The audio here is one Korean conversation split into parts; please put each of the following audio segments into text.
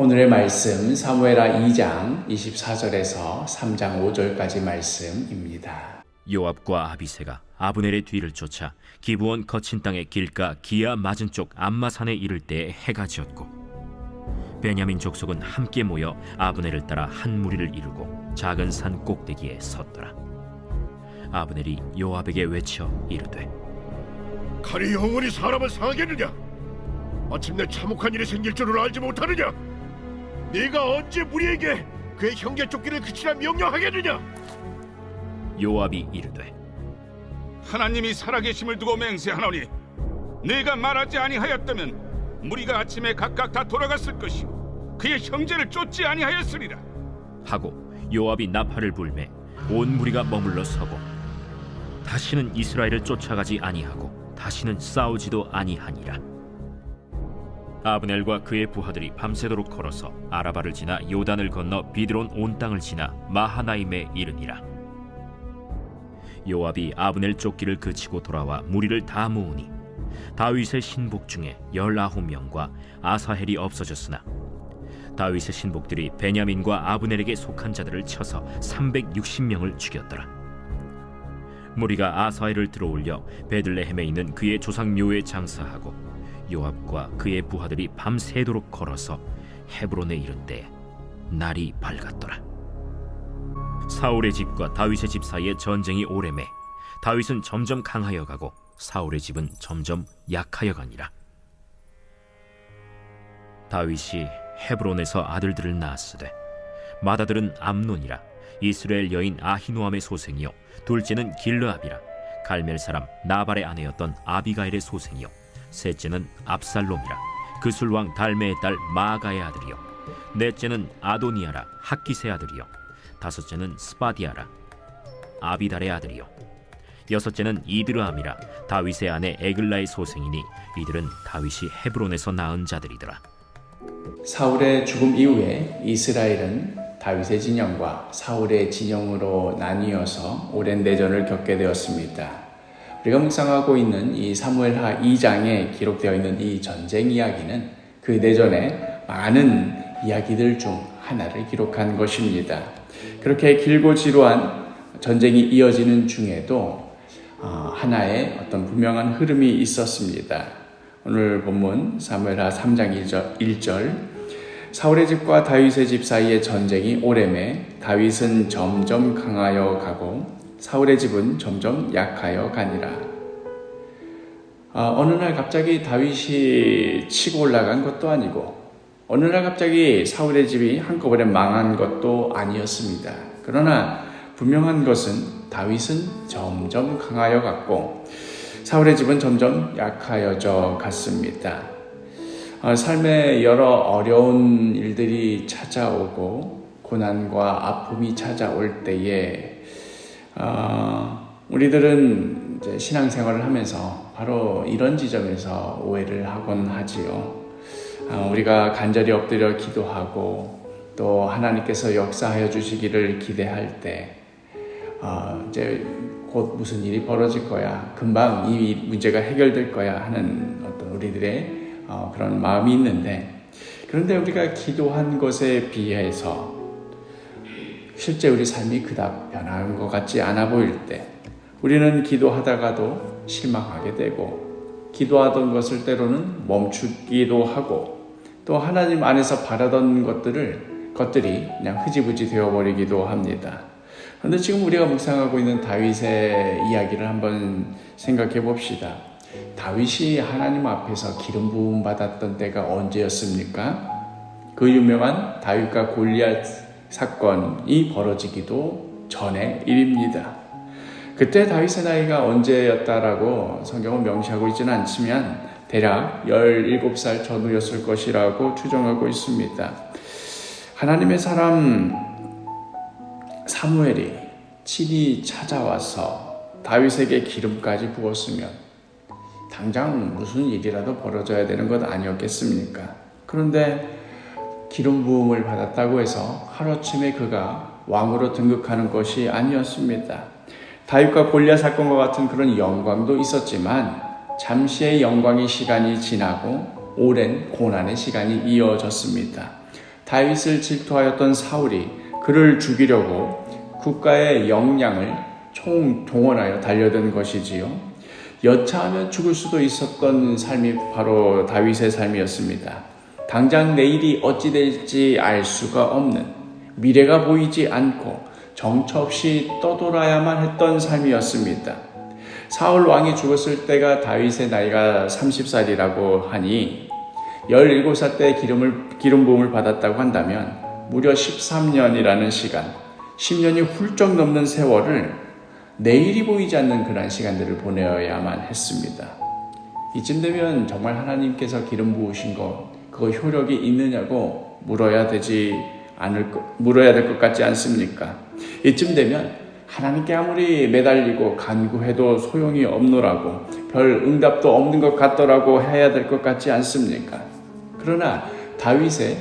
오늘의 말씀 사무엘하 2장 24절에서 3장 5절까지 말씀입니다. 요압과 아비새가 아브넬의 뒤를 쫓아 기브온 거친 땅의 길가 기아 맞은 쪽 암마산에 이를 때에 해가 지었고, 베냐민 족속은 함께 모여 아브넬을 따라 한 무리를 이루고 작은 산 꼭대기에 섰더라. 아브넬이 요압에게 외쳐 이르되, 칼이 영원히 사람을 상하겠느냐? 마침내 참혹한 일이 생길 줄을 알지 못하느냐? 네가 언제 무리에게 그의 형제 쫓기를 그치라 명령하겠느냐? 요압이 이르되, 하나님이 살아계심을 두고 맹세하노니 네가 말하지 아니하였다면 무리가 아침에 각각 다 돌아갔을 것이요 그의 형제를 쫓지 아니하였으리라 하고 요압이 나팔을 불매 온 무리가 머물러 서고 다시는 이스라엘을 쫓아가지 아니하고 다시는 싸우지도 아니하니라. 아브넬과 그의 부하들이 밤새도록 걸어서 아라바를 지나 요단을 건너 비드론 온 땅을 지나 마하나임에 이르니라. 요압이 아브넬 쫓기를 그치고 돌아와 무리를 다 모으니 다윗의 신복 중에 19명과 아사헬이 없어졌으나 다윗의 신복들이 베냐민과 아브넬에게 속한 자들을 쳐서 360명을 죽였더라. 무리가 아사헬을 들어올려 베들레헴에 있는 그의 조상 묘에 장사하고 요압과 그의 부하들이 밤새도록 걸어서 헤브론에 이를 때 날이 밝았더라. 사울의 집과 다윗의 집 사이에 전쟁이 오래매 다윗은 점점 강하여 가고 사울의 집은 점점 약하여 가니라. 다윗이 헤브론에서 아들들을 낳았으되 맏아들은 암논이라 이스라엘 여인 아히노암의 소생이요 둘째는 길르압이라 갈멜 사람 나발의 아내였던 아비가일의 소생이요 셋째는 압살롬이라 그술 왕 달메의 딸 마아가의 아들이요 넷째는 아도니아라 학기스의 아들이요 다섯째는 스바디아라 아비달의 아들이요 여섯째는 이드르암이라 다윗의 아내 에글라의 소생이니 이들은 다윗이 헤브론에서 낳은 자들이더라. 사울의 죽음 이후에 이스라엘은 다윗의 진영과 사울의 진영으로 나뉘어서 오랜 내전을 겪게 되었습니다. 우리가 묵상하고 있는 이 사무엘하 2장에 기록되어 있는 이 전쟁 이야기는 그 내전의 많은 이야기들 중 하나를 기록한 것입니다. 그렇게 길고 지루한 전쟁이 이어지는 중에도 하나의 어떤 분명한 흐름이 있었습니다. 오늘 본문 사무엘하 3장 1절 사울의 집과 다윗의 집 사이의 전쟁이 오래매 다윗은 점점 강하여 가고 사울의 집은 점점 약하여 가니라. 어느 날 갑자기 다윗이 치고 올라간 것도 아니고 어느 날 갑자기 사울의 집이 한꺼번에 망한 것도 아니었습니다. 그러나 분명한 것은 다윗은 점점 강하여 갔고 사울의 집은 점점 약하여져 갔습니다. 삶에 여러 어려운 일들이 찾아오고 고난과 아픔이 찾아올 때에 우리들은 이제 신앙생활을 하면서 바로 이런 지점에서 오해를 하곤 하지요. 우리가 간절히 엎드려 기도하고 또 하나님께서 역사하여 주시기를 기대할 때 이제 곧 무슨 일이 벌어질 거야, 금방 이 문제가 해결될 거야 하는 어떤 우리들의 그런 마음이 있는데, 그런데 우리가 기도한 것에 비해서 실제 우리 삶이 그닥 변한 것 같지 않아 보일 때 우리는 기도하다가도 실망하게 되고 기도하던 것을 때로는 멈추기도 하고 또 하나님 안에서 바라던 것들이 그냥 흐지부지 되어버리기도 합니다. 그런데 지금 우리가 묵상하고 있는 다윗의 이야기를 한번 생각해 봅시다. 다윗이 하나님 앞에서 기름 부음 받았던 때가 언제였습니까? 그 유명한 다윗과 골리앗 사건이 벌어지기도 전의 일입니다. 그때 다윗의 나이가 언제였다라고 성경은 명시하고 있지는 않지만 대략 17살 전후였을 것이라고 추정하고 있습니다. 하나님의 사람 사무엘이 친히 찾아와서 다윗에게 기름까지 부었으면 당장 무슨 일이라도 벌어져야 되는 것 아니었겠습니까? 그런데 기름 부음을 받았다고 해서 하루아침에 그가 왕으로 등극하는 것이 아니었습니다. 다윗과 골리앗 사건과 같은 그런 영광도 있었지만 잠시의 영광의 시간이 지나고 오랜 고난의 시간이 이어졌습니다. 다윗을 질투하였던 사울이 그를 죽이려고 국가의 역량을 총동원하여 달려든 것이지요. 여차하면 죽을 수도 있었던 삶이 바로 다윗의 삶이었습니다. 당장 내일이 어찌 될지 알 수가 없는, 미래가 보이지 않고 정처 없이 떠돌아야만 했던 삶이었습니다. 사울 왕이 죽었을 때가 다윗의 나이가 30살이라고 하니 17살 때 기름 부음을 받았다고 한다면 무려 13년이라는 시간, 10년이 훌쩍 넘는 세월을 내일이 보이지 않는 그런 시간들을 보내야만 했습니다. 이쯤 되면 정말 하나님께서 기름 부으신 것, 그거 효력이 있느냐고 물어야 될 것 같지 않습니까? 이쯤 되면 하나님께 아무리 매달리고 간구해도 소용이 없노라고, 별 응답도 없는 것 같더라고 해야 될 것 같지 않습니까? 그러나 다윗의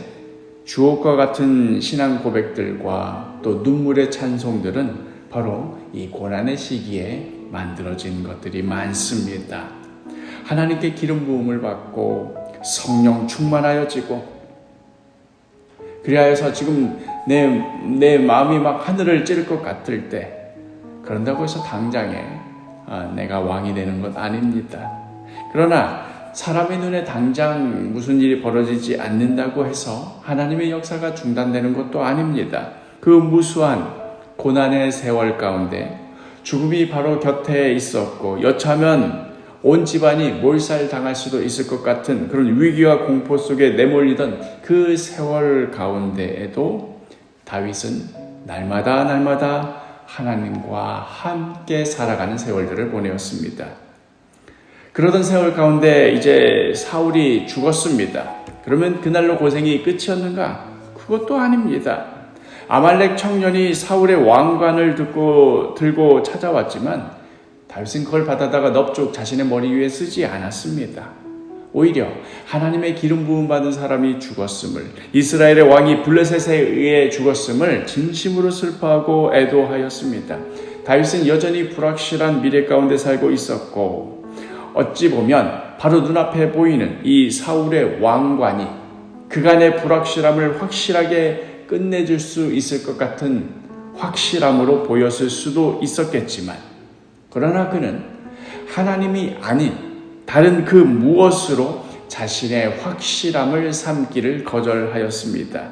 주옥과 같은 신앙 고백들과 또 눈물의 찬송들은 바로 이 고난의 시기에 만들어진 것들이 많습니다. 하나님께 기름 부음을 받고 성령 충만하여지고, 그리하여서 지금 내 마음이 막 하늘을 찌를 것 같을 때, 그런다고 해서 당장에 내가 왕이 되는 것 아닙니다. 그러나 사람의 눈에 당장 무슨 일이 벌어지지 않는다고 해서 하나님의 역사가 중단되는 것도 아닙니다. 그 무수한 고난의 세월 가운데 죽음이 바로 곁에 있었고, 여차하면 온 집안이 몰살당할 수도 있을 것 같은 그런 위기와 공포 속에 내몰리던 그 세월 가운데에도 다윗은 날마다 하나님과 함께 살아가는 세월들을 보내었습니다. 그러던 세월 가운데 이제 사울이 죽었습니다. 그러면 그날로 고생이 끝이었는가? 그것도 아닙니다. 아말렉 청년이 사울의 왕관을 들고 찾아왔지만 다윗은 그걸 받아다가 넙죽 자신의 머리 위에 쓰지 않았습니다. 오히려 하나님의 기름 부음 받은 사람이 죽었음을, 이스라엘의 왕이 블레셋에 의해 죽었음을 진심으로 슬퍼하고 애도하였습니다. 다윗은 여전히 불확실한 미래 가운데 살고 있었고, 어찌 보면 바로 눈앞에 보이는 이 사울의 왕관이 그간의 불확실함을 확실하게 끝내줄 수 있을 것 같은 확실함으로 보였을 수도 있었겠지만, 그러나 그는 하나님이 아닌 다른 그 무엇으로 자신의 확실함을 삼기를 거절하였습니다.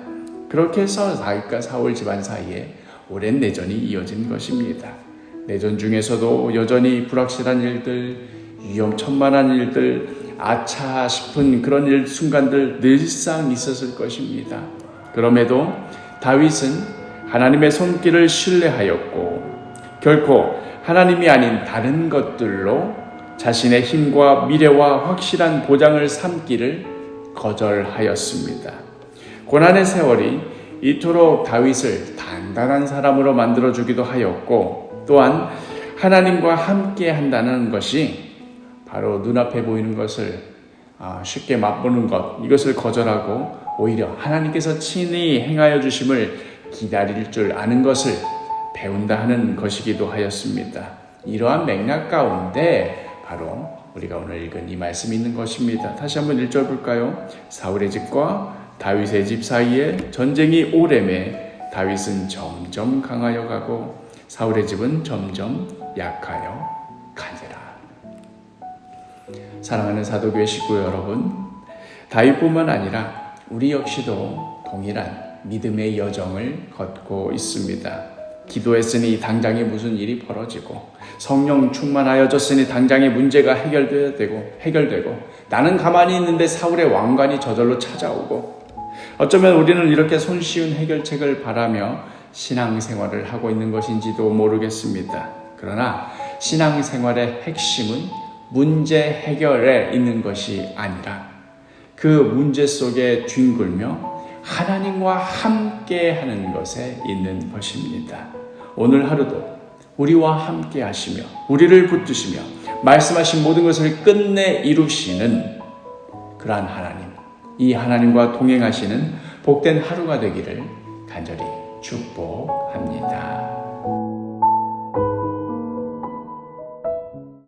그렇게 해서 다윗과 사울 집안 사이에 오랜 내전이 이어진 것입니다. 내전 중에서도 여전히 불확실한 일들, 위험천만한 일들, 아차 싶은 그런 순간들 늘상 있었을 것입니다. 그럼에도 다윗은 하나님의 손길을 신뢰하였고, 결코 하나님이 아닌 다른 것들로 자신의 힘과 미래와 확실한 보장을 삼기를 거절하였습니다. 고난의 세월이 이토록 다윗을 단단한 사람으로 만들어주기도 하였고, 또한 하나님과 함께 한다는 것이 바로 눈앞에 보이는 것을 쉽게 맛보는 것, 이것을 거절하고 오히려 하나님께서 친히 행하여 주심을 기다릴 줄 아는 것을 배운다 하는 것이기도 하였습니다. 이러한 맥락 가운데 바로 우리가 오늘 읽은 이 말씀이 있는 것입니다. 다시 한번 1절 볼까요? 사울의 집과 다윗의 집 사이에 전쟁이 오래매 다윗은 점점 강하여 가고 사울의 집은 점점 약하여 가니라. 사랑하는 사도교회 식구 여러분, 다윗뿐만 아니라 우리 역시도 동일한 믿음의 여정을 걷고 있습니다. 기도했으니 당장에 무슨 일이 벌어지고, 성령 충만하여졌으니 당장에 문제가 해결되고, 나는 가만히 있는데 사울의 왕관이 저절로 찾아오고, 어쩌면 우리는 이렇게 손쉬운 해결책을 바라며 신앙생활을 하고 있는 것인지도 모르겠습니다. 그러나 신앙생활의 핵심은 문제 해결에 있는 것이 아니라 그 문제 속에 뒹굴며 하나님과 함께 하는 것에 있는 것입니다. 오늘 하루도 우리와 함께 하시며 우리를 붙드시며 말씀하신 모든 것을 끝내 이루시는 그러한 하나님, 이 하나님과 동행하시는 복된 하루가 되기를 간절히 축복합니다.